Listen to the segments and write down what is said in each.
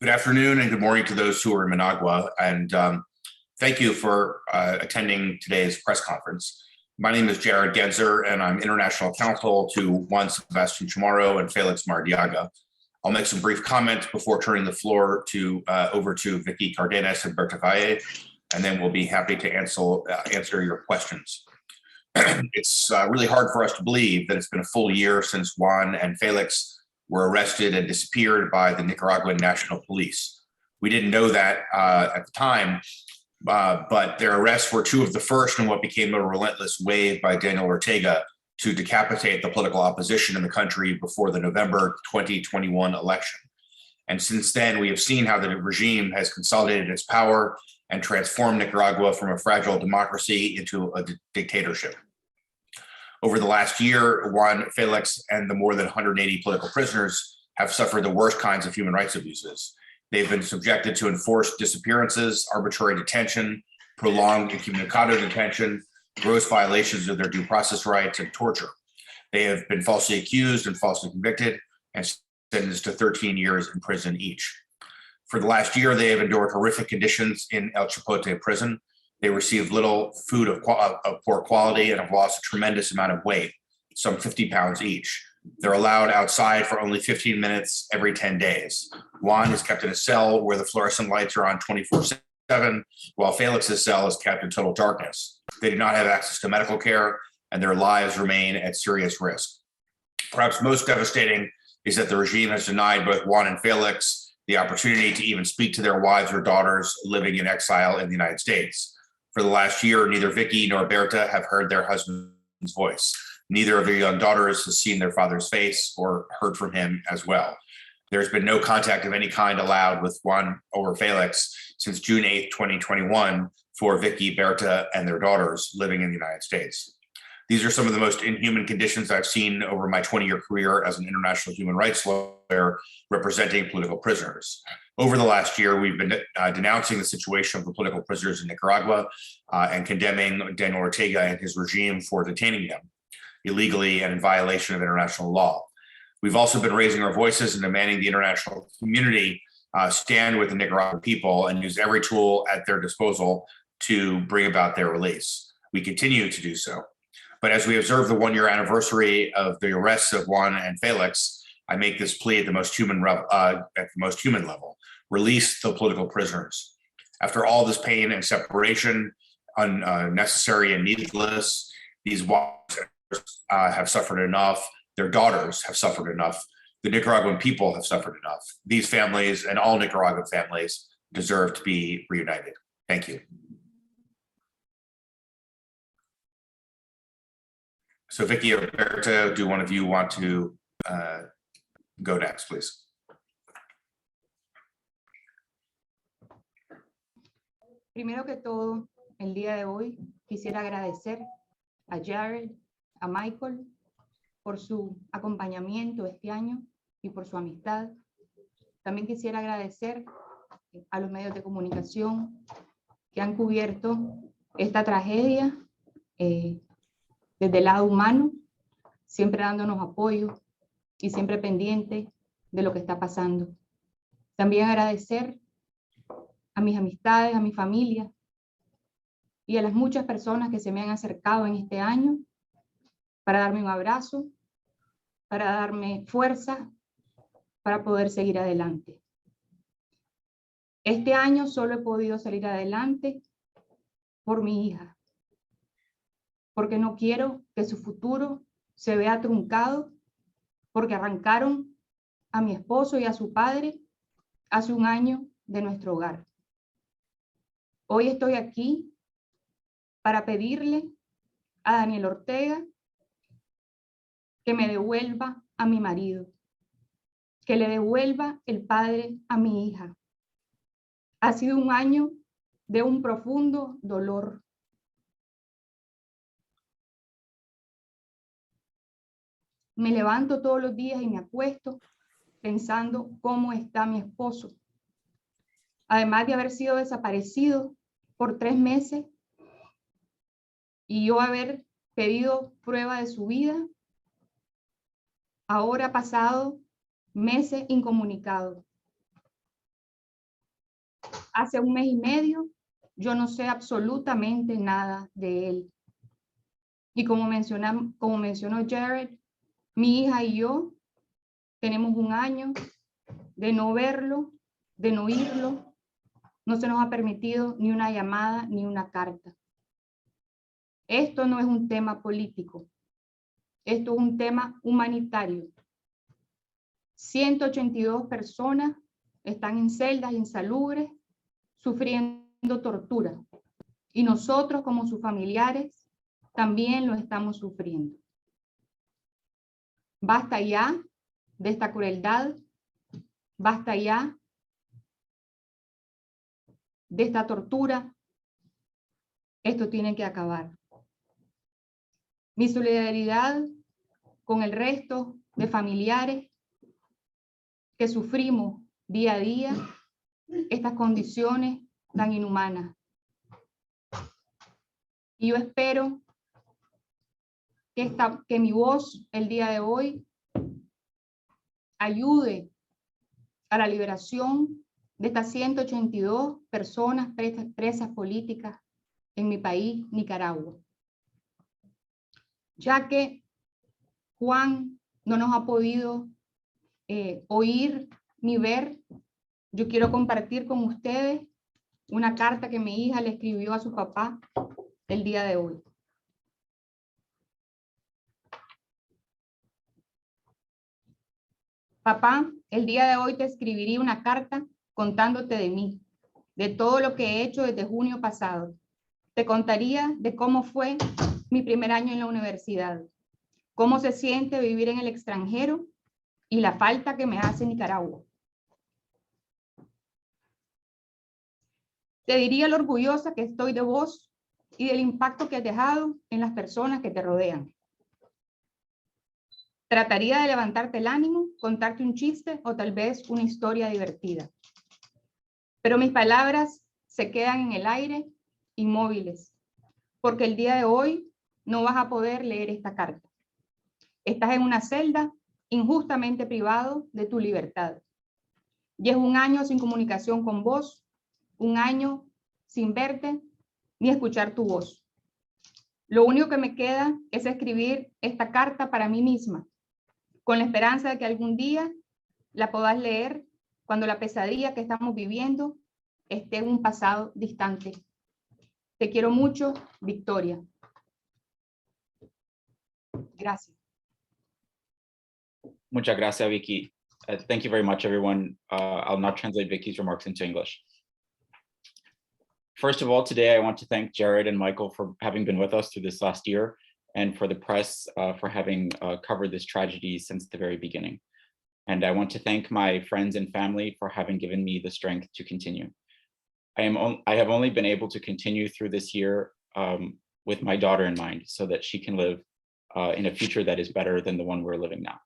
Good afternoon and good morning to those who are in Managua, and thank you for attending today's press conference. My name is Genser, and I'm international counsel to Juan, Sebastián Chamorro, and Félix Maradiaga. I'll make some brief comments before turning the floor over to Vicky Cárdenas and Berta Valle, and then we'll be happy to answer your questions. It's really hard for us to believe that it's been a full year since Juan and Félix were arrested and disappeared by the Nicaraguan National Police. We didn't know that at the time, but their arrests were two of the first in what became a relentless wave by Daniel Ortega to decapitate the political opposition in the country before the November 2021 election. And since then, we have seen how the regime has consolidated its power and transformed Nicaragua from a fragile democracy into a dictatorship. Over the last year, Juan, Félix, and the more than 180 political prisoners have suffered the worst kinds of human rights abuses. They've been subjected to enforced disappearances, arbitrary detention, prolonged incommunicado detention, gross violations of their due process rights, and torture. They have been falsely accused and falsely convicted and sentenced to 13 years in prison each. For the last year, they have endured horrific conditions in El Chipote prison. They receive little food of poor quality and have lost a tremendous amount of weight, some 50 pounds each. They're allowed outside for only 15 minutes every 10 days. Juan is kept in a cell where the fluorescent lights are on 24/7, while Félix's cell is kept in total darkness. They do not have access to medical care, and their lives remain at serious risk. Perhaps most devastating is that the regime has denied both Juan and Félix the opportunity to even speak to their wives or daughters living in exile in the United States. For the last year, neither Vicky nor Berta have heard their husband's voice. Neither of their young daughters has seen their father's face or heard from him as well. There's been no contact of any kind allowed with Juan or Félix since June 8, 2021 for Vicky, Berta, and their daughters living in the United States. These are some of the most inhuman conditions I've seen over my 20-year career as an international human rights lawyer representing political prisoners. Over the last year, we've been denouncing the situation of the political prisoners in Nicaragua and condemning Daniel Ortega and his regime for detaining them illegally and in violation of international law. We've also been raising our voices and demanding the international community stand with the Nicaraguan people and use every tool at their disposal to bring about their release. We continue to do so. But as we observe the one-year anniversary of the arrests of Juan and Félix, I make this plea at the most human level. Release the political prisoners. After all this pain and separation, unnecessary and needless, these wives have suffered enough. Their daughters have suffered enough. The Nicaraguan people have suffered enough. These families and all Nicaraguan families deserve to be reunited. Thank you. So Vicky or Berta, do one of you want to go next, please? Primero que todo, el día de hoy quisiera agradecer a Jared, a Michael, por su acompañamiento este año y por su amistad. También quisiera agradecer a los medios de comunicación que han cubierto esta tragedia desde el lado humano, siempre dándonos apoyo y siempre pendiente de lo que está pasando. También agradecer a mis amistades, a mi familia y a las muchas personas que se me han acercado en este año para darme un abrazo, para darme fuerza, para poder seguir adelante. Este año solo he podido salir adelante por mi hija, porque no quiero que su futuro se vea truncado, porque arrancaron a mi esposo y a su padre hace un año de nuestro hogar. Hoy estoy aquí para pedirle a Daniel Ortega que me devuelva a mi marido, que le devuelva el padre a mi hija. Ha sido un año de un profundo dolor. Me levanto todos los días y me acuesto pensando cómo está mi esposo. Además de haber sido desaparecido por 3 meses y yo haber pedido prueba de su vida, ahora ha pasado meses incomunicado. Hace un mes y medio, yo no sé absolutamente nada de él. Y como mencionó Jared, mi hija y yo tenemos un año de no verlo, de no oírlo. No se nos ha permitido ni una llamada ni una carta. Esto no es un tema político. Esto es un tema humanitario. 182 personas están en celdas insalubres, sufriendo tortura. Y nosotros, como sus familiares, también lo estamos sufriendo. Basta ya de esta crueldad. Basta ya de esta tortura. Esto tiene que acabar. Mi solidaridad con el resto de familiares que sufrimos día a día estas condiciones tan inhumanas. Y yo espero que mi voz el día de hoy ayude a la liberación de estas 182 personas presas políticas en mi país, Nicaragua. Ya que Juan no nos ha podido oír ni ver, yo quiero compartir con ustedes una carta que mi hija le escribió a su papá el día de hoy. Papá, el día de hoy te escribiría una carta contándote de mí, de todo lo que he hecho desde junio pasado. Te contaría de cómo fue mi primer año en la universidad, cómo se siente vivir en el extranjero y la falta que me hace Nicaragua. Te diría lo orgullosa que estoy de vos y del impacto que has dejado en las personas que te rodean. Trataría de levantarte el ánimo, contarte un chiste o tal vez una historia divertida. Pero mis palabras se quedan en el aire, inmóviles, porque el día de hoy no vas a poder leer esta carta. Estás en una celda injustamente privado de tu libertad. Llevo un año sin comunicación con vos, un año sin verte ni escuchar tu voz. Lo único que me queda es escribir esta carta para mí misma, con la esperanza de que algún día la puedas leer cuando la pesadilla que estamos viviendo esté en un pasado distante. Te quiero mucho, Victoria. Gracias. Muchas gracias, Vicky. Thank you very much, everyone. I'll now translate Vicky's remarks into English. First of all, today I want to thank Jared and Michael for having been with us through this last year, and for the press for having covered this tragedy since the very beginning. And I want to thank my friends and family for having given me the strength to continue. I have only been able to continue through this year with my daughter in mind, so that she can live in a future that is better than the one we're living now.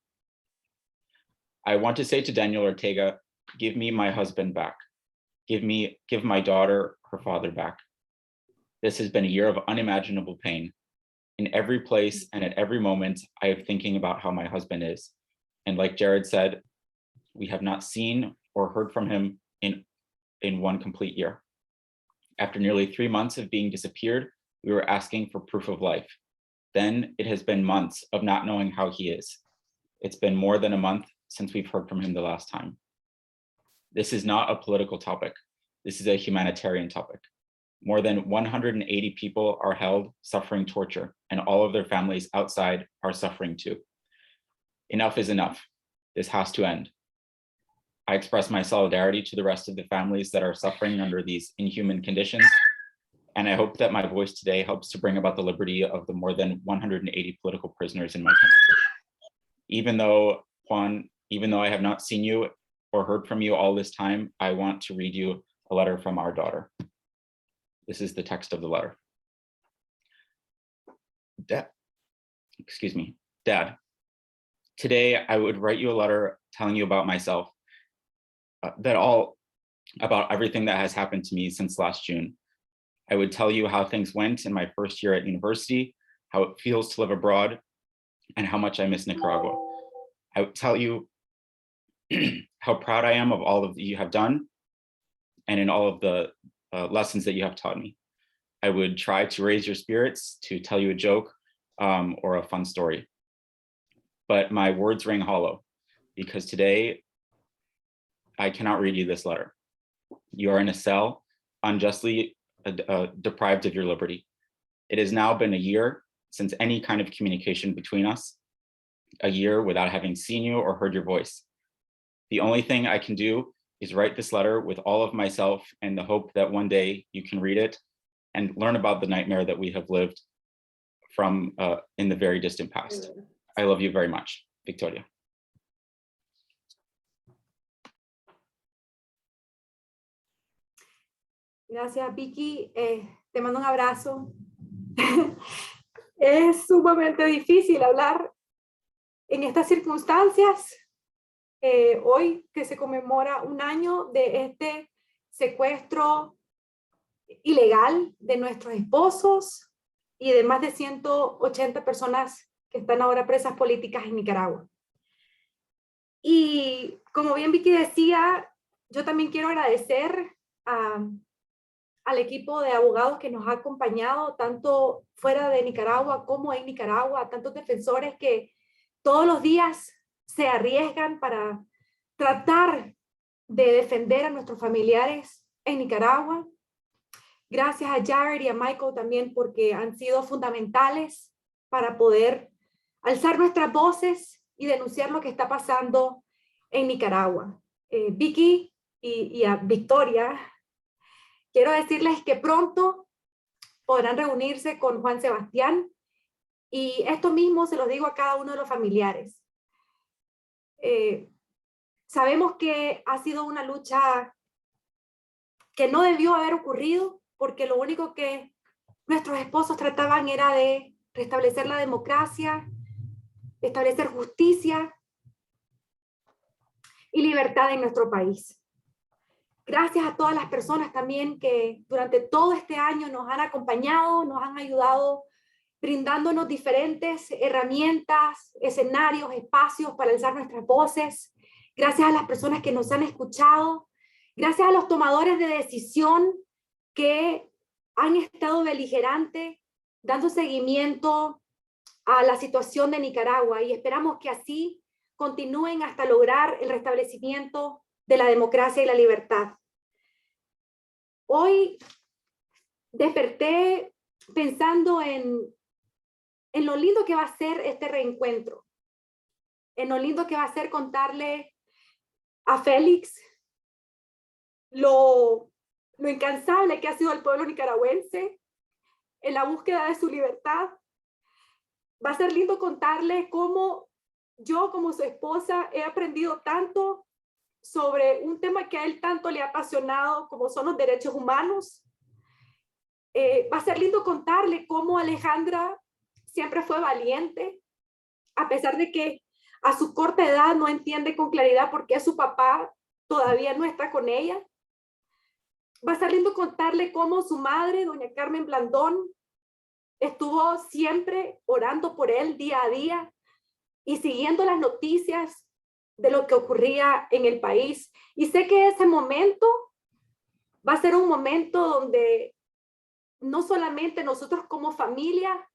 I want to say to Daniel Ortega, give me my husband back. Give my daughter her father back. This has been a year of unimaginable pain. In every place and at every moment, I am thinking about how my husband is. And like Jared said, we have not seen or heard from him in one complete year. After nearly 3 months of being disappeared, we were asking for proof of life. Then it has been months of not knowing how he is. It's been more than a month since we've heard from him the last time. This is not a political topic. This is a humanitarian topic. More than 180 people are held suffering torture, and all of their families outside are suffering too. Enough is enough. This has to end. I express my solidarity to the rest of the families that are suffering under these inhuman conditions, and I hope that my voice today helps to bring about the liberty of the more than 180 political prisoners in my country. Even though, Juan, I have not seen you or heard from you all this time, I want to read you a letter from our daughter. This is the text of the letter. Dad, today I would write you a letter telling you about myself, about everything that has happened to me since last June. I would tell you how things went in my first year at university, how it feels to live abroad, and how much I miss Nicaragua. I would tell you how proud I am of all of that you have done, and in all of the lessons that you have taught me. I would try to raise your spirits, to tell you a joke or a fun story. But my words ring hollow because today I cannot read you this letter. You are in a cell, unjustly deprived of your liberty. It has now been a year since any kind of communication between us, a year without having seen you or heard your voice. The only thing I can do is write this letter with all of myself and the hope that one day you can read it and learn about the nightmare that we have lived from in the very distant past. I love you very much, Victoria. Gracias, Vicky. Te mando un abrazo. Es sumamente difícil hablar en estas circunstancias. Hoy que se conmemora un año de este secuestro ilegal de nuestros esposos y de más de 180 personas que están ahora presas políticas en Nicaragua. Y como bien Vicky decía, yo también quiero agradecer al equipo de abogados que nos ha acompañado tanto fuera de Nicaragua como en Nicaragua, a tantos defensores que todos los días se arriesgan para tratar de defender a nuestros familiares en Nicaragua. Gracias a Jared y a Michael también porque han sido fundamentales para poder alzar nuestras voces y denunciar lo que está pasando en Nicaragua. Vicky y a Victoria, quiero decirles que pronto podrán reunirse con Juan Sebastián y esto mismo se lo digo a cada uno de los familiares. Sabemos que ha sido una lucha que no debió haber ocurrido porque lo único que nuestros esposos trataban era de restablecer la democracia, establecer justicia y libertad en nuestro país. Gracias a todas las personas también que durante todo este año nos han acompañado, nos han ayudado, brindándonos diferentes herramientas, escenarios, espacios para alzar nuestras voces. Gracias a las personas que nos han escuchado. Gracias a los tomadores de decisión que han estado beligerantes, dando seguimiento a la situación de Nicaragua y esperamos que así continúen hasta lograr el restablecimiento de la democracia y la libertad. Hoy desperté pensando en lo lindo que va a ser este reencuentro, en lo lindo que va a ser contarle a Félix lo incansable que ha sido el pueblo nicaragüense en la búsqueda de su libertad. Va a ser lindo contarle cómo yo como su esposa he aprendido tanto sobre un tema que a él tanto le ha apasionado como son los derechos humanos. Va a ser lindo contarle cómo Alejandra siempre fue valiente, a pesar de que a su corta edad no entiende con claridad por qué su papá todavía no está con ella. Va a ser lindo contarle cómo su madre, doña Carmen Blandón, estuvo siempre orando por él día a día y siguiendo las noticias de lo que ocurría en el país. Y sé que ese momento va a ser un momento donde no solamente nosotros como familia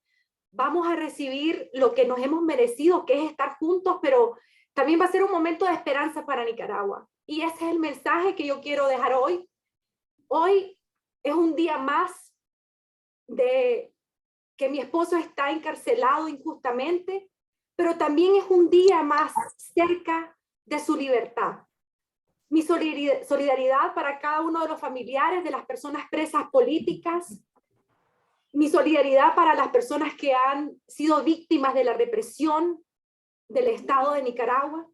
vamos a recibir lo que nos hemos merecido, que es estar juntos, pero también va a ser un momento de esperanza para Nicaragua. Y ese es el mensaje que yo quiero dejar hoy. Hoy es un día más de que mi esposo está encarcelado injustamente, pero también es un día más cerca de su libertad. Mi solidaridad para cada uno de los familiares de las personas presas políticas, mi solidaridad para las personas que han sido víctimas de la represión del Estado de Nicaragua,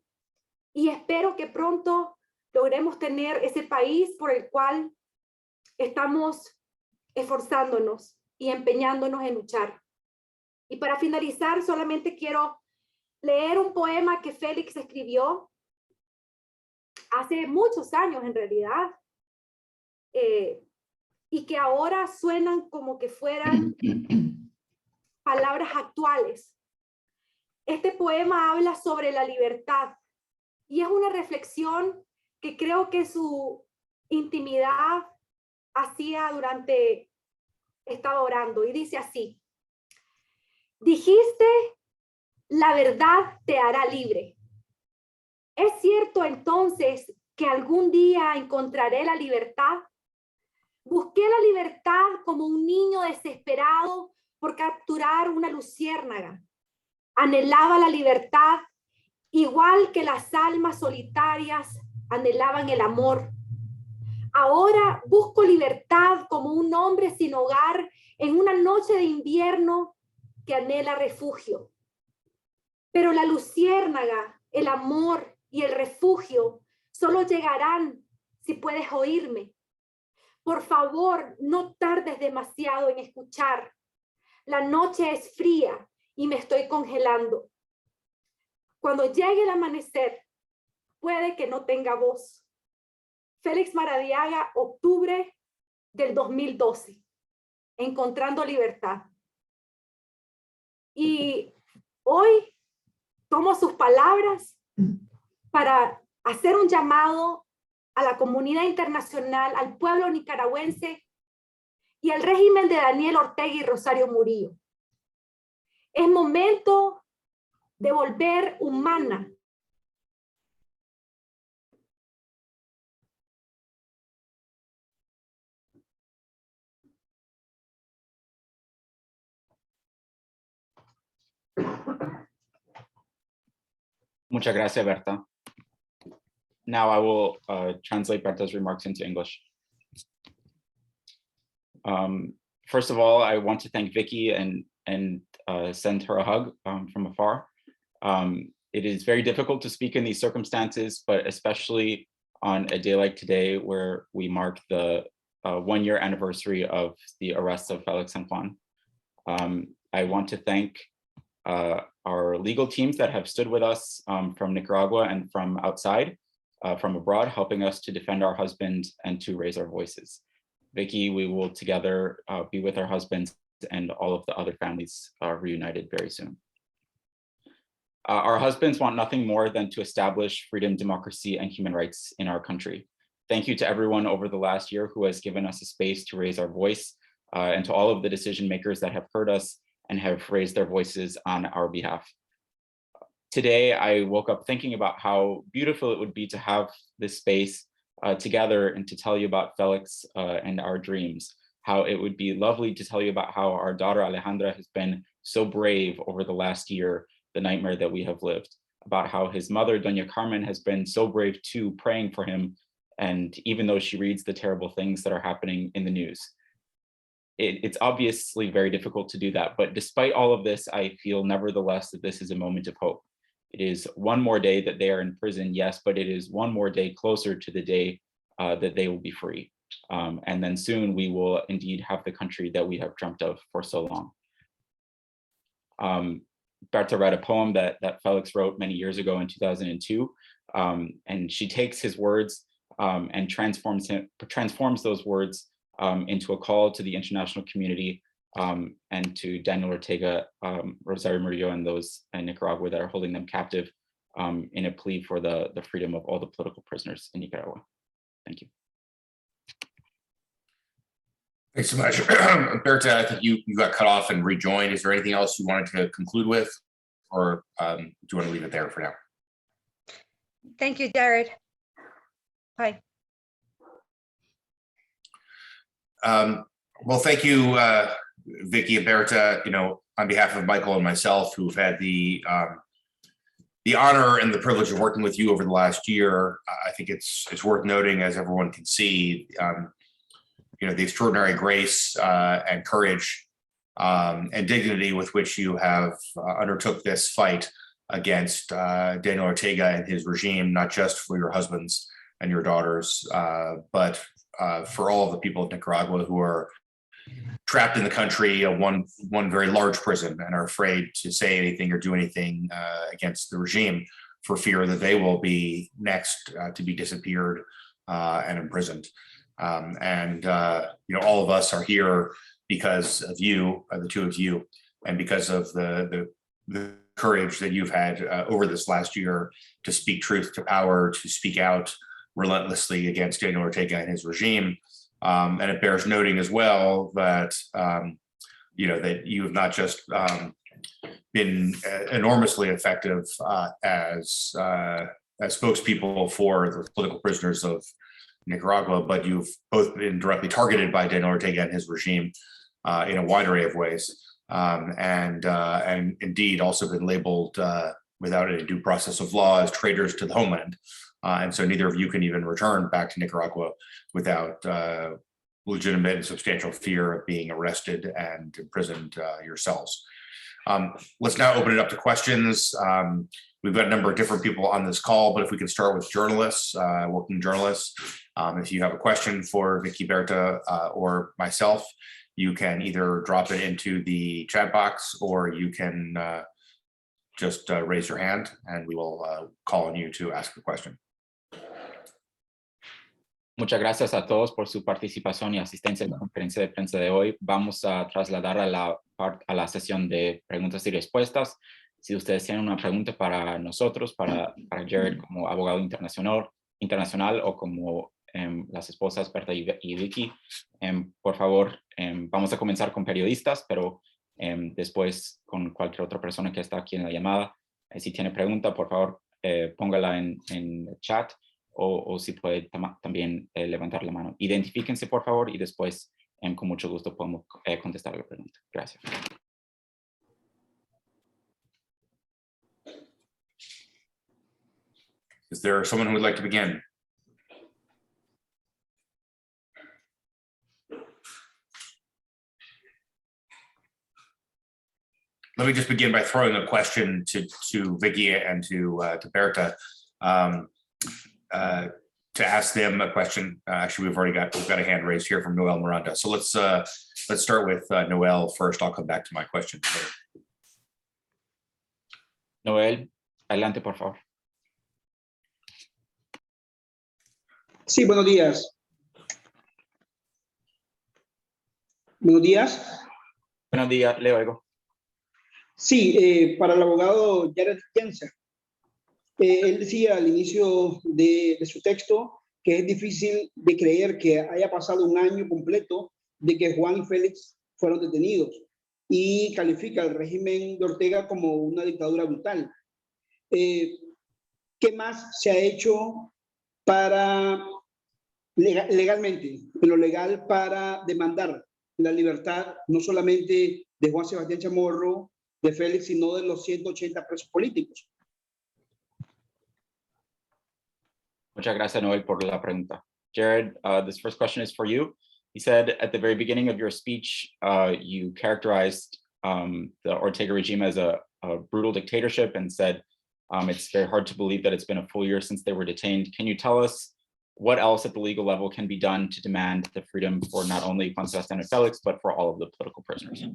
y espero que pronto logremos tener ese país por el cual estamos esforzándonos y empeñándonos en luchar. Y para finalizar, solamente quiero leer un poema que Félix escribió hace muchos años en realidad, y que ahora suenan como que fueran palabras actuales. Este poema habla sobre la libertad y es una reflexión que creo que su intimidad hacía durante, estaba orando, y dice así: dijiste, la verdad te hará libre. ¿Es cierto entonces que algún día encontraré la libertad? Busqué la libertad como un niño desesperado por capturar una luciérnaga. Anhelaba la libertad igual que las almas solitarias anhelaban el amor. Ahora busco libertad como un hombre sin hogar en una noche de invierno que anhela refugio. Pero la luciérnaga, el amor y el refugio solo llegarán si puedes oírme. Por favor, no tardes demasiado en escuchar. La noche es fría y me estoy congelando. Cuando llegue el amanecer, puede que no tenga voz. Félix Maradiaga, octubre del 2012. Encontrando libertad. Y hoy tomo sus palabras para hacer un llamado a la comunidad internacional, al pueblo nicaragüense y al régimen de Daniel Ortega y Rosario Murillo. Es momento de volver humana Muchas gracias, Berta. Now I will translate Berta's remarks into English. First of all, I want to thank Vicky and send her a hug from afar. It is very difficult to speak in these circumstances, but especially on a day like today where we mark the 1-year anniversary of the arrest of Félix and Juan. I want to thank our legal teams that have stood with us from Nicaragua and from outside, from abroad, helping us to defend our husbands and to raise our voices. Vicky, we will together be with our husbands and all of the other families reunited very soon. Our husbands want nothing more than to establish freedom, democracy, and human rights in our country. Thank you to everyone over the last year who has given us a space to raise our voice, and to all of the decision makers that have heard us and have raised their voices on our behalf. Today, I woke up thinking about how beautiful it would be to have this space together and to tell you about Félix and our dreams, how it would be lovely to tell you about how our daughter Alejandra has been so brave over the last year, the nightmare that we have lived, about how his mother, Doña Carmen, has been so brave too, praying for him, and even though she reads the terrible things that are happening in the news. It's obviously very difficult to do that, but despite all of this, I feel nevertheless that this is a moment of hope. It is one more day that they are in prison, yes, but it is one more day closer to the day that they will be free. And then soon we will indeed have the country that we have dreamt of for so long. Berta read a poem that Félix wrote many years ago in 2002, and she takes his words and transforms those words into a call to the international community and to Daniel Ortega, Rosario Murillo, and those in Nicaragua that are holding them captive in a plea for the freedom of all the political prisoners in Nicaragua. Thank you. Thanks so much. Berta, I think you got cut off and rejoined. Is there anything else you wanted to conclude with, or do you want to leave it there for now? Thank you, Jared. Hi. Well, thank you, Vicky and Berta, on behalf of Michael and myself, who've had the honor and the privilege of working with you over the last year. I think it's worth noting, as everyone can see, the extraordinary grace and courage and dignity with which you have undertook this fight against Daniel Ortega and his regime, not just for your husbands and your daughters, but for all of the people of Nicaragua who are trapped in the country, one very large prison, and are afraid to say anything or do anything against the regime for fear that they will be next to be disappeared and imprisoned. All of us are here because of you, the two of you, and because of the courage that you've had over this last year to speak truth to power, to speak out relentlessly against Daniel Ortega and his regime. And it bears noting as well that, that you have not just been enormously effective as spokespeople for the political prisoners of Nicaragua, but you've both been directly targeted by Daniel Ortega and his regime in a wide array of ways, and indeed also been labeled without any due process of law as traitors to the homeland. And so neither of you can even return back to Nicaragua without legitimate and substantial fear of being arrested and imprisoned yourselves. Let's now open it up to questions. We've got a number of different people on this call, but if we can start with journalists, working journalists. If you have a question for Vicky, Berta, or myself, you can either drop it into the chat box or you can just raise your hand and we will call on you to ask the question. Muchas gracias a todos por su participación y asistencia en la conferencia de prensa de hoy. Vamos a trasladar a la sesión de preguntas y respuestas. Si ustedes tienen una pregunta para nosotros, para Jared como abogado internacional o como las esposas Berta y Vicky, por favor, vamos a comenzar con periodistas, pero después con cualquier otra persona que está aquí en la llamada. Si tiene pregunta, por favor, póngala en el chat. O si puede también levantar la mano. Identifíquense, por favor, y después con mucho gusto podemos contestar la pregunta. Gracias. Is there someone who would like to begin? Let me just begin by throwing a question to Vicky and to Berta. To ask them a question. Actually, we've got a hand raised here from Noel Miranda. So let's start with Noel first. I'll come back to my question later. Noel, adelante, por favor. Sí, buenos días. Buenos días. Buenos días, le oigo. Sí, para el abogado Genser. Él decía al inicio de su texto que es difícil de creer que haya pasado un año completo de que Juan y Félix fueron detenidos y califica al régimen de Ortega como una dictadura brutal. ¿Qué más se ha hecho para legalmente, en lo legal, para demandar la libertad no solamente de Juan Sebastián Chamorro, de Félix, sino de los 180 presos políticos? Muchas gracias, Noel, por la pregunta. Jared, this first question is for you. You said at the very beginning of your speech, you characterized the Ortega regime as a brutal dictatorship and said it's very hard to believe that it's been a full year since they were detained. Can you tell us what else at the legal level can be done to demand the freedom for not only Juan Sebastián and Félix, but for all of the political prisoners?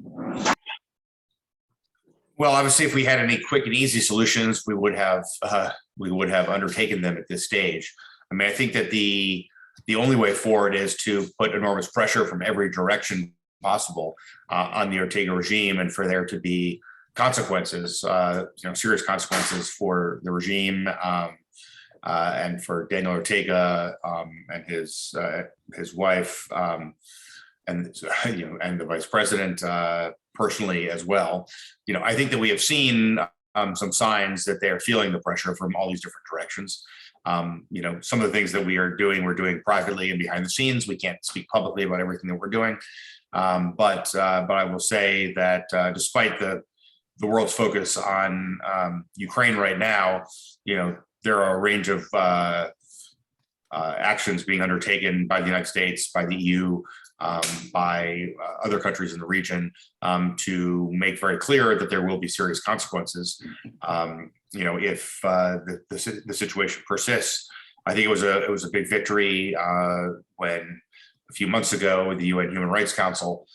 Well, obviously, if we had any quick and easy solutions, we would have undertaken them at this stage. I mean, I think that the only way forward is to put enormous pressure from every direction possible on the Ortega regime, and for there to be consequences, serious consequences for the regime and for Daniel Ortega and his wife and the vice president personally as well. I think that we have seen some signs that they are feeling the pressure from all these different directions. Some of the things that we're doing privately and behind the scenes. We can't speak publicly about everything that we're doing. But I will say that despite the world's focus on Ukraine right now, there are a range of actions being undertaken by the United States, by the EU, by other countries in the region to make very clear that there will be serious consequences if the situation persists. I think it was a big victory when a few months ago the UN Human Rights Council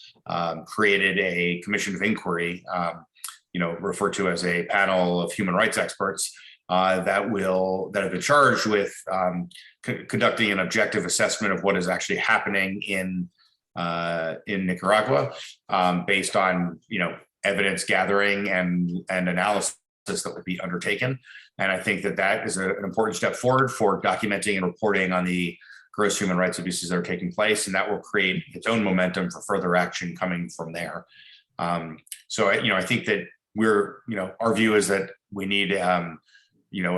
created a commission of inquiry, referred to as a panel of human rights experts that have been charged with conducting an objective assessment of what is actually happening in Nicaragua, based on evidence gathering and analysis that would be undertaken. And I think that that is an important step forward for documenting and reporting on the gross human rights abuses that are taking place, and that will create its own momentum for further action coming from there. So, I think that our view is that we need, a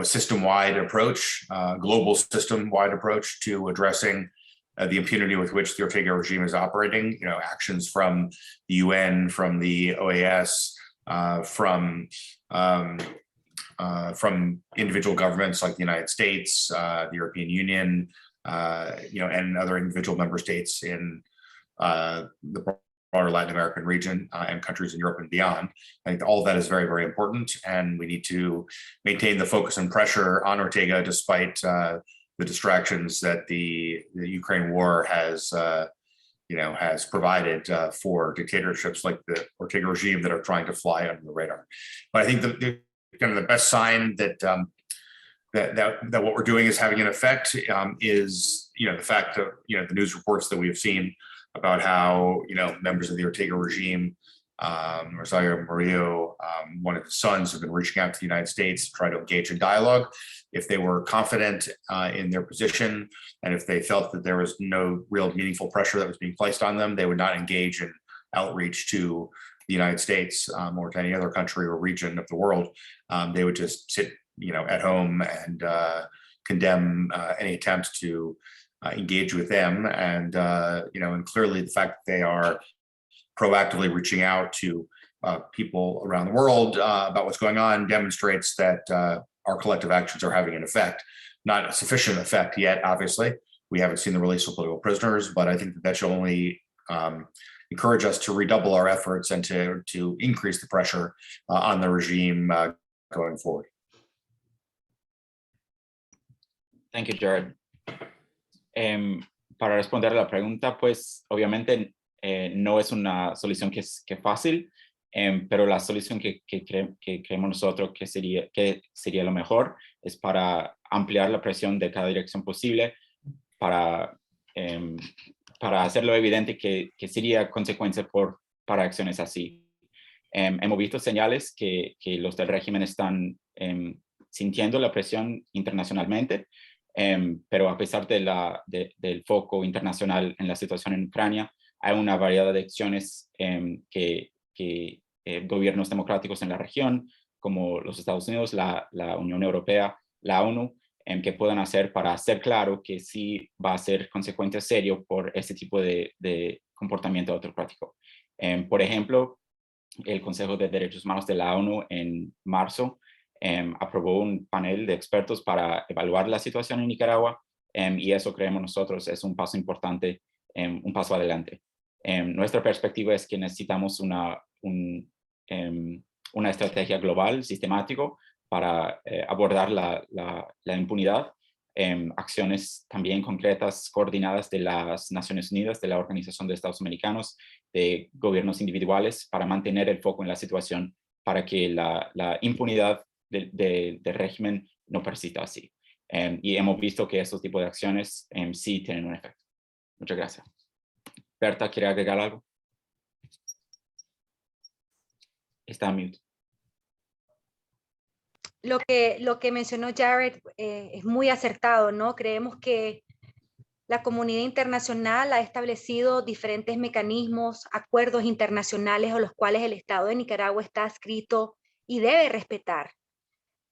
system-wide approach, global system-wide approach to addressing the impunity with which the Ortega regime is operating. Actions from the UN, from the OAS, from individual governments like the United States, the European Union, and other individual member states in the broader Latin American region and countries in Europe and beyond. I think all of that is very, very important, and we need to maintain the focus and pressure on Ortega despite the distractions that the Ukraine war has provided for dictatorships like the Ortega regime that are trying to fly under the radar. But I think the best sign that that what we're doing is having an effect is the fact that the news reports that we have seen about how members of the Ortega regime, Rosario Murillo, one of his sons, have been reaching out to the United States to try to engage in dialogue. If they were confident in their position, and if they felt that there was no real meaningful pressure that was being placed on them, they would not engage in outreach to the United States or to any other country or region of the world. They would just sit at home and condemn any attempt to engage with them. And and clearly the fact that they are proactively reaching out to people around the world about what's going on demonstrates that our collective actions are having an effect. Not a sufficient effect yet, obviously. We haven't seen the release of political prisoners, but I think that should only encourage us to redouble our efforts and to increase the pressure on the regime going forward. Thank you, Jared. Para responder a la pregunta, pues obviamente no es una solución que es fácil, pero la solución que creemos nosotros que sería lo mejor es para ampliar la presión de cada dirección posible, para hacerlo evidente que sería consecuencia para acciones así. Hemos visto señales que los del régimen están sintiendo la presión internacionalmente, pero a pesar del foco internacional en la situación en Ucrania, hay una variedad de acciones que gobiernos democráticos en la región, como los Estados Unidos, la Unión Europea, la ONU, que puedan hacer para hacer claro que sí va a ser consecuencia serio por este tipo de comportamiento autocrático. Por ejemplo, el Consejo de Derechos Humanos de la ONU en marzo aprobó un panel de expertos para evaluar la situación en Nicaragua, y eso creemos nosotros es un paso importante, un paso adelante. Nuestra perspectiva es que necesitamos una estrategia global, sistemático, para abordar la impunidad, acciones también concretas, coordinadas de las Naciones Unidas, de la Organización de Estados Americanos, de gobiernos individuales, para mantener el foco en la situación, para que la impunidad del régimen no persista así. Y hemos visto que estos tipos de acciones sí tienen un efecto. Muchas gracias. Berta, ¿quiere agregar algo? Está en mute. Lo que mencionó Jared es muy acertado, ¿no? Creemos que la comunidad internacional ha establecido diferentes mecanismos, acuerdos internacionales a los cuales el Estado de Nicaragua está adscrito y debe respetar.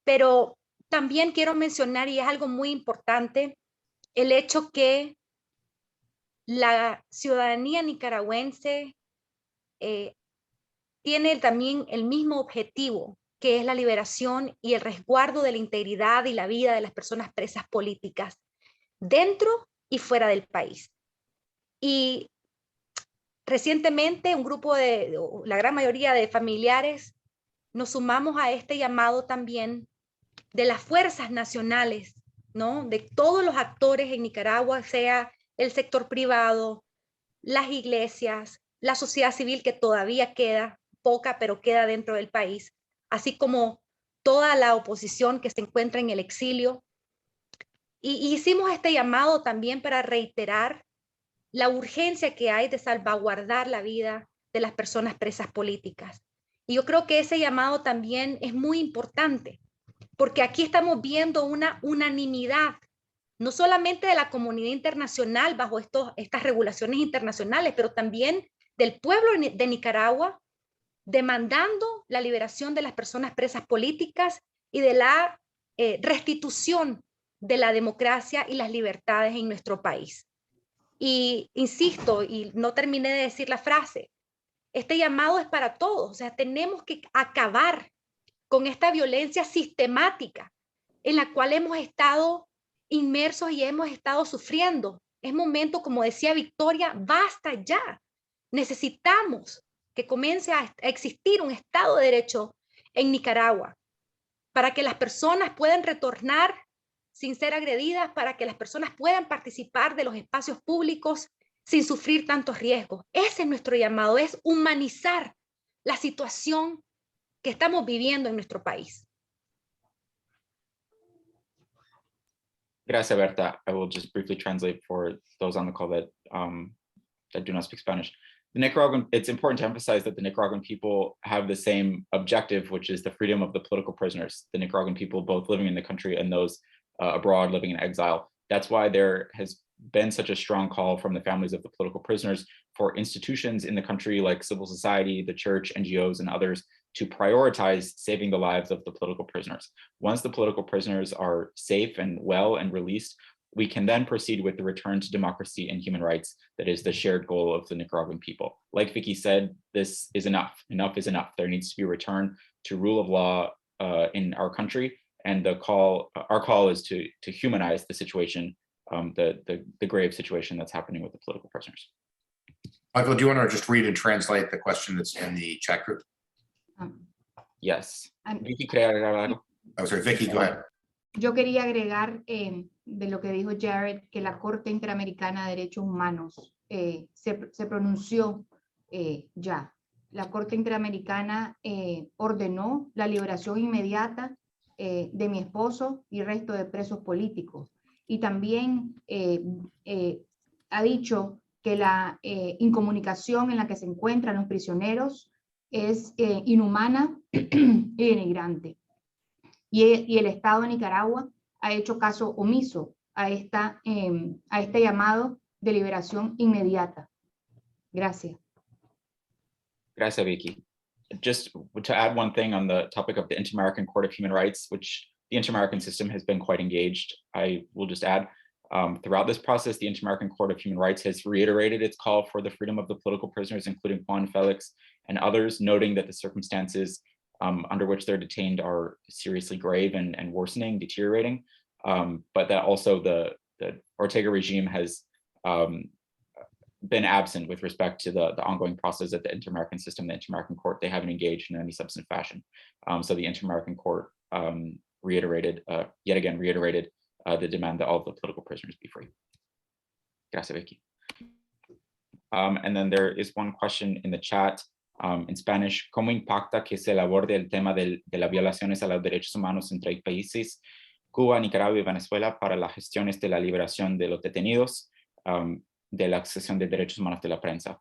Pero también quiero mencionar, y es algo muy importante, el hecho que la ciudadanía nicaragüense tiene también el mismo objetivo, que es la liberación y el resguardo de la integridad y la vida de las personas presas políticas dentro y fuera del país. Y recientemente un grupo la gran mayoría de familiares nos sumamos a este llamado también de las fuerzas nacionales, ¿no? De todos los actores en Nicaragua, sea el sector privado, las iglesias, la sociedad civil, que todavía queda poca, pero queda dentro del país, así como toda la oposición que se encuentra en el exilio. Y hicimos este llamado también para reiterar la urgencia que hay de salvaguardar la vida de las personas presas políticas. Y yo creo que ese llamado también es muy importante, porque aquí estamos viendo una unanimidad, no solamente de la comunidad internacional bajo estas regulaciones internacionales, pero también del pueblo de Nicaragua, demandando la liberación de las personas presas políticas y de la restitución de la democracia y las libertades en nuestro país. Y insisto, y no terminé de decir la frase, este llamado es para todos, o sea, tenemos que acabar con esta violencia sistemática en la cual hemos estado inmersos y hemos estado sufriendo. Es momento, como decía Victoria, basta ya. Necesitamos que comience a existir un Estado de Derecho en Nicaragua para que las personas puedan retornar sin ser agredidas, para que las personas puedan participar de los espacios públicos sin sufrir tantos riesgos. Ese es nuestro llamado, es humanizar la situación que estamos viviendo en nuestro país. Gracias, Berta. I will just briefly translate for those on the call that do not speak Spanish. It's important to emphasize that the Nicaraguan people have the same objective, which is the freedom of the political prisoners, the Nicaraguan people both living in the country and those abroad living in exile. That's why there has been such a strong call from the families of the political prisoners for institutions in the country like civil society, the church, NGOs, and others to prioritize saving the lives of the political prisoners. Once the political prisoners are safe and well and released, we can then proceed with the return to democracy and human rights that is the shared goal of the Nicaraguan people. Like Vicky said, this is enough. Enough is enough. There needs to be a return to rule of law in our country. And our call is to humanize the situation, the grave situation that's happening with the political prisoners. Michael, do you want to just read and translate the question that's in the chat group? Yes. Vicky, oh, sorry, Vicky, go ahead. Yo quería agregar de lo que dijo Jared, que la Corte Interamericana de Derechos Humanos se pronunció ya. La Corte Interamericana ordenó la liberación inmediata de mi esposo y resto de presos políticos. Y también ha dicho que la incomunicación en la que se encuentran los prisioneros es inhumana y denigrante. Y el Estado de Nicaragua ha hecho caso omiso a este llamado de liberación inmediata. Gracias. Gracias, Vicky. Just to add one thing on the topic of the Inter-American Court of Human Rights, which the Inter-American system has been quite engaged, I will just add, throughout this process, the Inter-American Court of Human Rights has reiterated its call for the freedom of the political prisoners, including Juan, Félix, and others, noting that the circumstances under which they're detained are seriously grave and worsening, deteriorating, but that also the Ortega regime has been absent with respect to the ongoing process at the Inter-American system, the Inter-American Court. They haven't engaged in any substantive fashion. So the Inter-American Court yet again reiterated the demand that all of the political prisoners be free. Gracias, Vicky. And then there is one question in the chat in Spanish. ¿Cómo impacta que se aborde el tema de las violaciones a los derechos humanos entre países, Cuba, Nicaragua y Venezuela, para las gestiones de la liberación de los detenidos, de la accesión de derechos humanos de la prensa?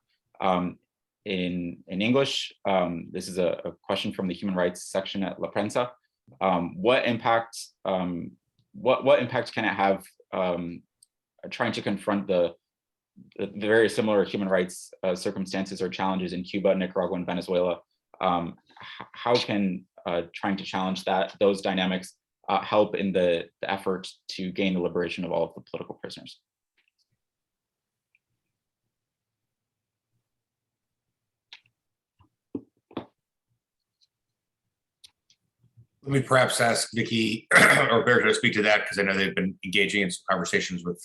In English, this is a question from the human rights section at La Prensa. What impact can it have trying to confront the very similar human rights circumstances or challenges in Cuba, Nicaragua, and Venezuela? How can trying to challenge those dynamics help in the effort to gain the liberation of all of the political prisoners? Let me perhaps ask Vicky or Berta to speak to that, because I know they've been engaging in some conversations with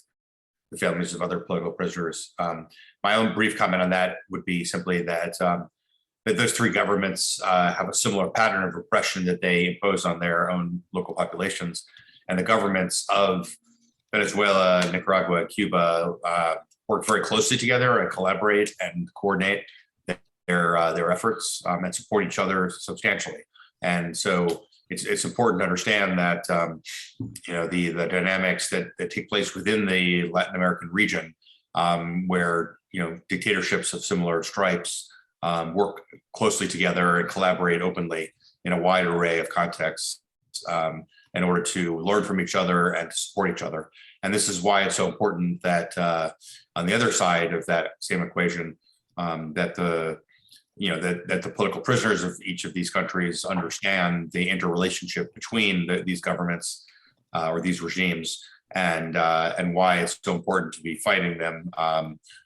the families of other political prisoners. My own brief comment on that would be simply that that those three governments have a similar pattern of repression that they impose on their own local populations, and the governments of Venezuela, Nicaragua, and Cuba work very closely together and collaborate and coordinate their efforts and support each other substantially. And so it's important to understand that the dynamics that take place within the Latin American region, where dictatorships of similar stripes work closely together and collaborate openly in a wide array of contexts, in order to learn from each other and to support each other. And this is why it's so important that on the other side of that same equation, that the political prisoners of each of these countries understand the interrelationship between these governments or these regimes, and why it's so important to be fighting them,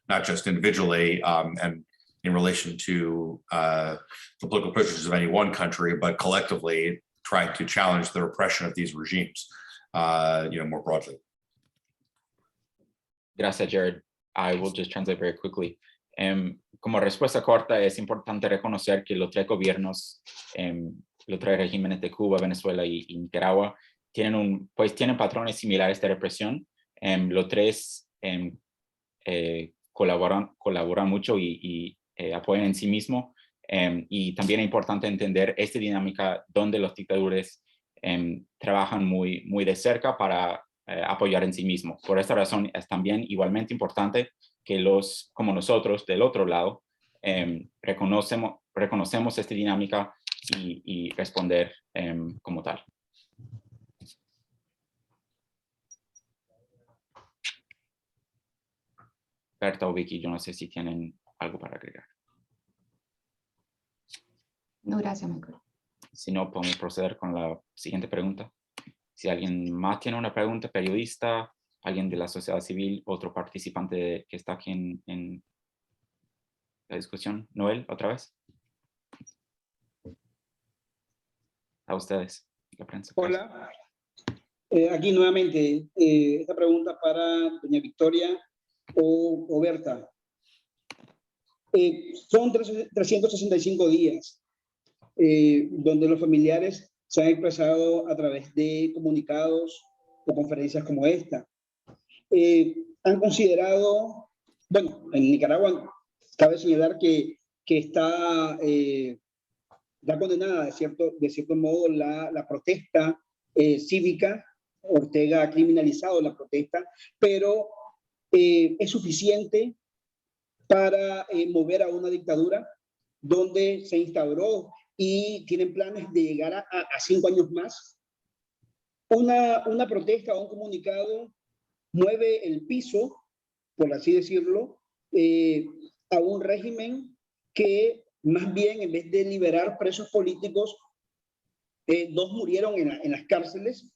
not just individually and in relation to the political prisoners of any one country, but collectively trying to challenge the repression of these regimes, more broadly. Gracias, Jared. I will just translate very quickly. Como respuesta corta, es importante reconocer que los tres gobiernos, los tres regímenes de Cuba, Venezuela y Nicaragua, tienen patrones similares de represión. Los tres colaboran mucho y apoyan en sí mismo. Y también es importante entender esta dinámica donde los dictadores trabajan muy de cerca para apoyar en sí mismos. Por esta razón es también igualmente importante que como nosotros del otro lado reconocemos esta dinámica y responder como tal. Berta o Vicky, yo no sé si tienen algo para agregar. No, gracias, Michael. Si no, podemos proceder con la siguiente pregunta. Si alguien más tiene una pregunta, periodista, alguien de la sociedad civil, otro participante que está aquí en la discusión. Noel, otra vez. A ustedes, la prensa. Hola. Aquí nuevamente, esta pregunta para doña Victoria o Berta. Son 365 días donde los familiares se han expresado a través de comunicados o conferencias como esta. Han considerado, bueno, en Nicaragua cabe señalar que está condenada de cierto modo la protesta cívica. Ortega ha criminalizado la protesta, pero es suficiente para mover a una dictadura donde se instauró y tienen planes de llegar a 5 años más. Una protesta o un comunicado mueve el piso, por así decirlo, a un régimen que más bien, en vez de liberar presos políticos, 2 murieron en las cárceles,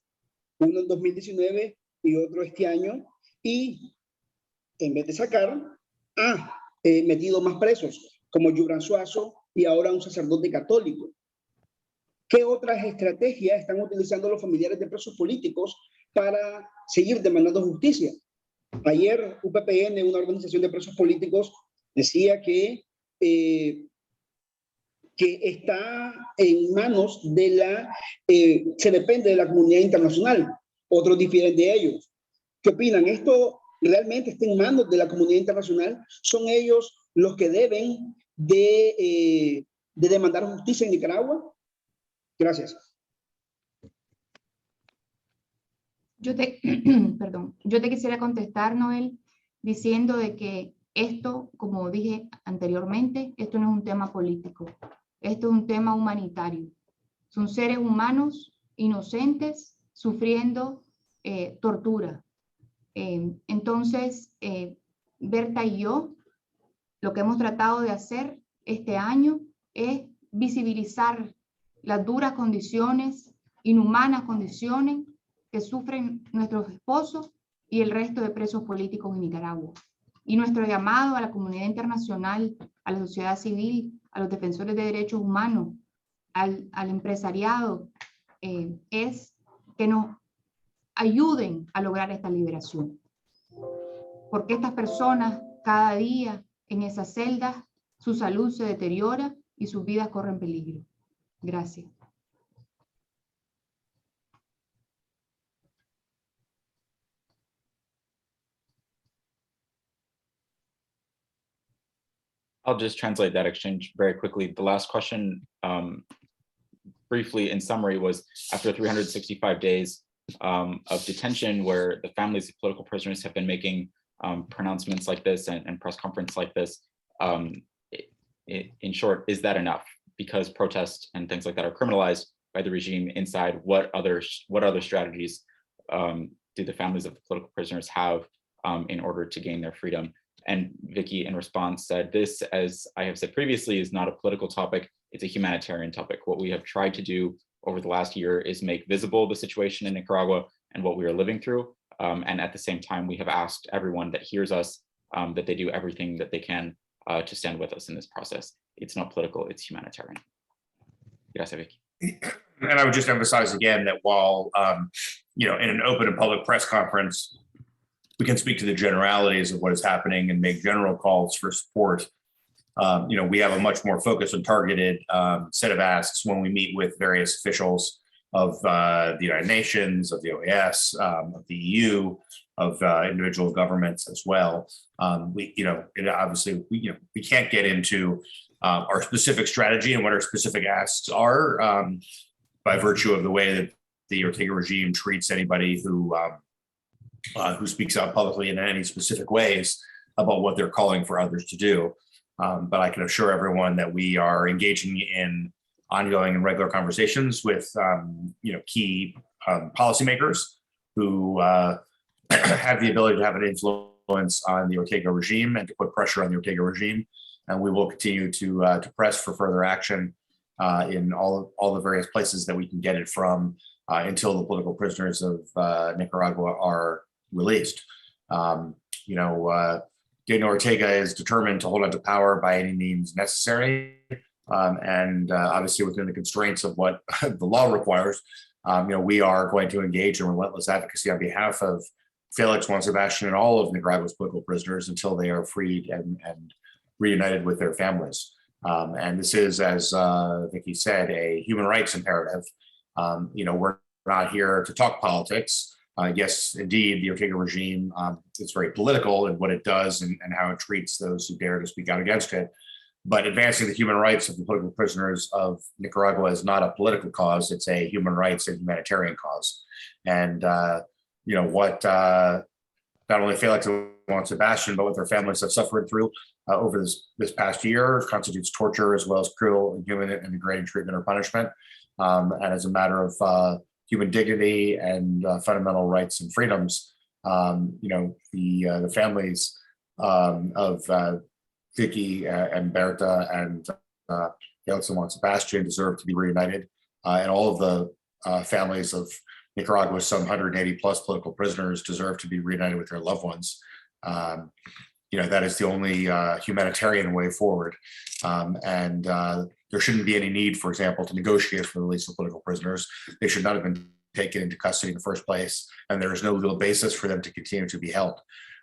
uno en 2019 y otro este año, y en vez de sacar, ha metido más presos, como Yubran Suazo y ahora un sacerdote católico. ¿Qué otras estrategias están utilizando los familiares de presos políticos para seguir demandando justicia? Ayer UPPN, una organización de presos políticos, decía que está en manos se depende de la comunidad internacional. Otros difieren de ellos. ¿Qué opinan? ¿Esto realmente está en manos de la comunidad internacional? ¿Son ellos los que deben de demandar justicia en Nicaragua? Gracias. Yo te quisiera contestar, Noel, diciendo de que esto, como dije anteriormente, esto no es un tema político, esto es un tema humanitario. Son seres humanos inocentes sufriendo tortura. Entonces, Berta y yo, lo que hemos tratado de hacer este año es visibilizar las duras condiciones, inhumanas condiciones que sufren nuestros esposos y el resto de presos políticos en Nicaragua. Y nuestro llamado a la comunidad internacional, a la sociedad civil, a los defensores de derechos humanos, al empresariado, es que nos ayuden a lograr esta liberación. Porque estas personas cada día en esas celdas, su salud se deteriora y sus vidas corren peligro. Gracias. I'll just translate that exchange very quickly. The last question, briefly in summary, was after 365 days of detention where the families of political prisoners have been making pronouncements like this and press conference like this, in short, is that enough? Because protests and things like that are criminalized, by the regime inside, what other strategies do the families of the political prisoners have in order to gain their freedom? And Vicky, in response, said this, as I have said previously, is not a political topic, it's a humanitarian topic. What we have tried to do over the last year is make visible the situation in Nicaragua and what we are living through. And at the same time, we have asked everyone that hears us that they do everything that they can to stand with us in this process. It's not political, it's humanitarian. Gracias, Vicky. And I would just emphasize again that while, in an open and public press conference, we can speak to the generalities of what is happening and make general calls for support. We have a much more focused and targeted set of asks when we meet with various officials of the United Nations, of the OAS, of the EU, of individual governments as well. We can't get into our specific strategy and what our specific asks are by virtue of the way that the Ortega regime treats anybody who speaks out publicly in any specific ways about what they're calling for others to do. But I can assure everyone that we are engaging in ongoing and regular conversations with key policymakers who have the ability to have an influence on the Ortega regime and to put pressure on the Ortega regime. And we will continue to press for further action in all the various places that we can get it from until the political prisoners of Nicaragua are released. Daniel Ortega is determined to hold on to power by any means necessary, and obviously within the constraints of what the law requires. We are going to engage in relentless advocacy on behalf of Félix, Juan, Sebastián, and all of Nicaragua's political prisoners until they are freed and reunited with their families. And this is, as Vicky said, a human rights imperative. We're not here to talk politics. Yes, indeed, the Ortega regime is very political in what it does and how it treats those who dare to speak out against it. But advancing the human rights of the political prisoners of Nicaragua is not a political cause. It's a human rights and humanitarian cause. And, what not only Félix and Juan Sebastián, but what their families have suffered through over this past year constitutes torture as well as cruel, inhuman, and degrading treatment or punishment. And as a matter of human dignity and fundamental rights and freedoms, the families of Vicky and Berta and Félix and Juan Sebastián deserve to be reunited, and all of the families of Nicaragua's some 180 plus political prisoners deserve to be reunited with their loved ones. That is the only humanitarian way forward, and there shouldn't be any need, for example, to negotiate for the release of political prisoners. They should not have been taken into custody in the first place, and there is no legal basis for them to continue to be held.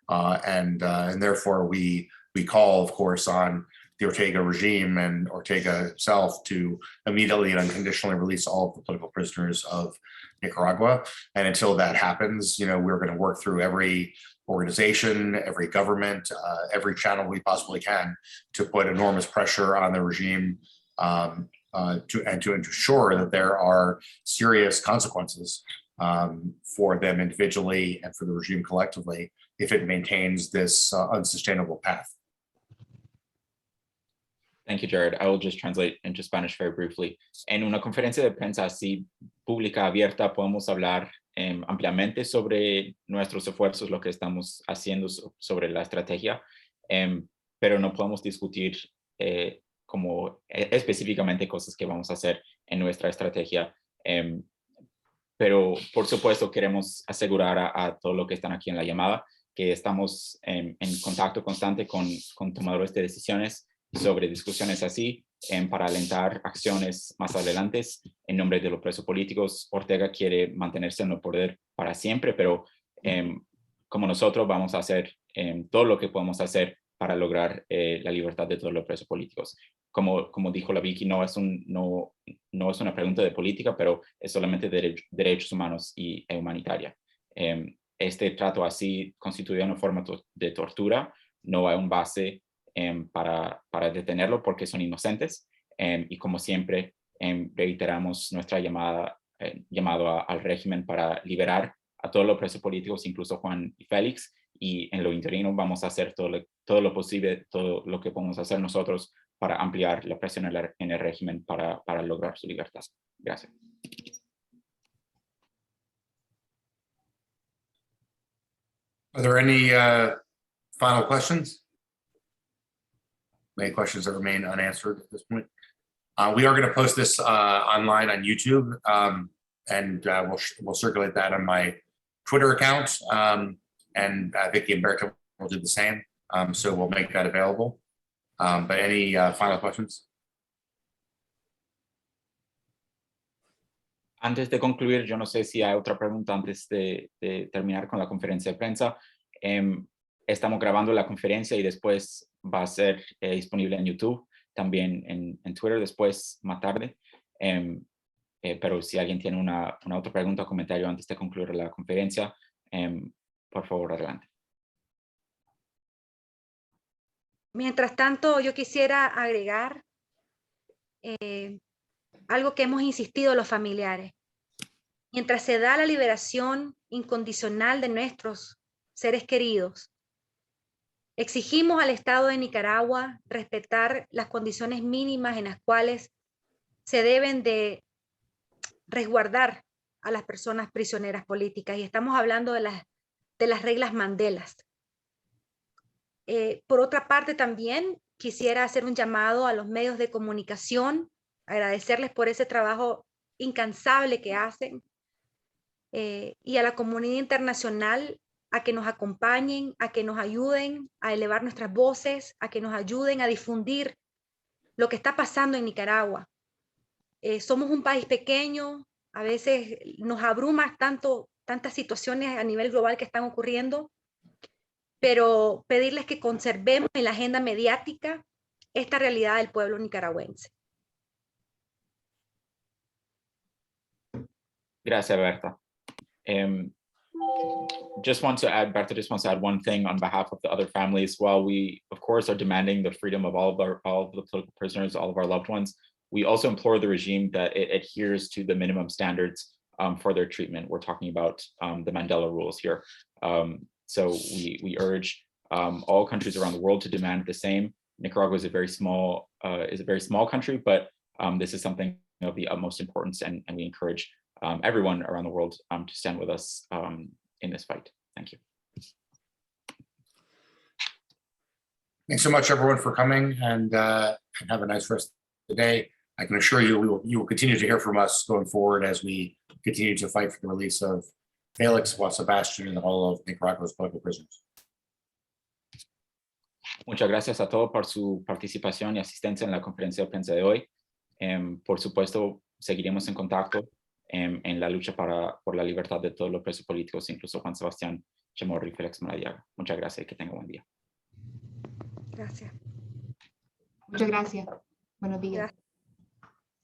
And therefore, we call, of course, on the Ortega regime and Ortega himself to immediately and unconditionally release all of the political prisoners of Nicaragua. And until that happens, we're going to work through every organization, every government, every channel we possibly can to put enormous pressure on the regime to ensure that there are serious consequences for them individually and for the regime collectively if it maintains this unsustainable path. Thank you, Jared. I will just translate into Spanish very briefly. En una conferencia de prensa así pública abierta podemos hablar ampliamente sobre nuestros esfuerzos, lo que estamos haciendo sobre la estrategia, pero no podemos discutir como específicamente cosas que vamos a hacer en nuestra estrategia. Pero por supuesto queremos asegurar a todos los que están aquí en la llamada que estamos en contacto constante con tomadores de decisiones sobre discusiones así para alentar acciones más adelante en nombre de los presos políticos. Ortega quiere mantenerse en el poder para siempre, pero como nosotros vamos a hacer todo lo que podemos hacer para lograr la libertad de todos los presos políticos. Como dijo la Vicky, no es una pregunta de política, pero es solamente de derechos humanos y humanitaria. Este trato así constituye una forma de tortura, no hay un base para detenerlo porque son inocentes, y como siempre reiteramos nuestra llamado al régimen para liberar a todos los presos políticos, incluso Juan y Félix, y en lo interino vamos a hacer todo lo posible, todo lo que podemos hacer nosotros para ampliar la presión en el régimen para lograr su libertad. Gracias. Are there any final questions? Any questions that remain unanswered at this point? We are going to post this online on YouTube, and we'll circulate that on my Twitter account, and Vicky and Berta will do the same. So we'll make that available. But any final questions? Antes de concluir, yo no sé si hay otra pregunta antes de terminar con la conferencia de prensa. Estamos grabando la conferencia y después va a ser disponible en YouTube, también en Twitter después, más tarde. Pero si alguien tiene una otra pregunta o comentario antes de concluir la conferencia, por favor, adelante. Mientras tanto, yo quisiera agregar algo que hemos insistido los familiares. Mientras se da la liberación incondicional de nuestros seres queridos, exigimos al Estado de Nicaragua respetar las condiciones mínimas en las cuales se deben de resguardar a las personas prisioneras políticas. Y estamos hablando de las reglas Mandelas. Por otra parte, también quisiera hacer un llamado a los medios de comunicación, agradecerles por ese trabajo incansable que hacen, y a la comunidad internacional a que nos acompañen, a que nos ayuden a elevar nuestras voces, a que nos ayuden a difundir lo que está pasando en Nicaragua. Somos un país pequeño, a veces nos abruma tantas situaciones a nivel global que están ocurriendo, pero pedirles que conservemos en la agenda mediática esta realidad del pueblo nicaragüense. Gracias, Berta. Just want to add, Berta just wants to add one thing on behalf of the other families. While we, of course, are demanding the freedom of all of the political prisoners, all of our loved ones, we also implore the regime that it adheres to the minimum standards for their treatment. We're talking about the Mandela rules here. So we urge all countries around the world to demand the same. Nicaragua is a very small country, but this is something of the utmost importance, and we encourage everyone around the world to stand with us in this fight. Thank you. Thanks so much, everyone, for coming, and have a nice rest of the day. I can assure you, you will continue to hear from us going forward as we continue to fight for the release of Félix, Juan, Sebastián, and all of Nicaragua's political prisoners. Muchas gracias a todos por su participación y asistencia en la conferencia de prensa de hoy. Por supuesto, seguiremos en contacto en la lucha por la libertad de todos los presos políticos, incluso Juan Sebastián, Chamorro y Félix Maradiaga. Muchas gracias y que tenga buen día. Gracias. Muchas gracias. Buenos días. Gracias.